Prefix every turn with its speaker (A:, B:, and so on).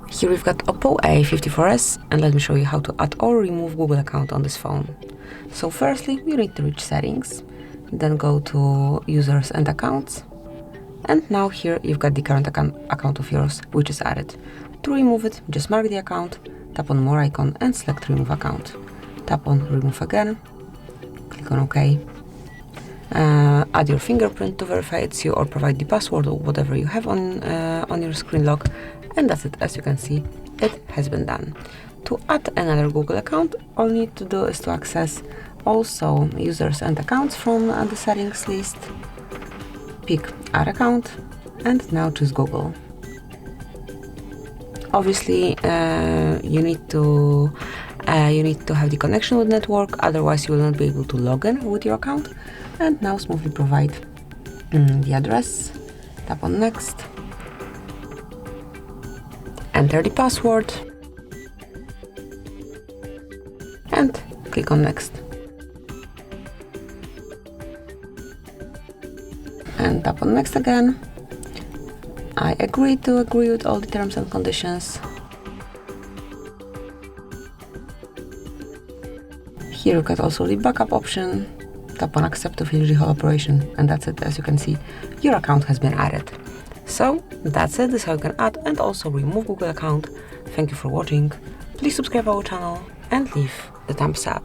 A: Here we've got OPPO A54s, and let me show you how to add or remove Google account on this phone. So firstly, you need to reach settings, then go to users and accounts, and now here you've got the current account of yours, which is added. To remove it, just mark the account, tap on more icon and select remove account. Tap on remove again, click on OK. Add your fingerprint to verify it's you, or provide the password or whatever you have on your screen lock, and that's it. As you can see, it has been done. To add another Google account, all you need to do is to access also users and accounts from the settings list, pick add account, and now choose Google. Obviously, you need to have the connection with network, otherwise you will not be able to log in with your account. And now smoothly provide the address, tap on next, enter the password, and click on next. And tap on next again. I agree with all the terms and conditions. Here you got also the backup option. Tap on accept to finish the whole operation, and that's it. As you can see, your account has been added. So that's it. This is how you can add and also remove Google account. Thank you for watching. Please subscribe our channel and leave the thumbs up.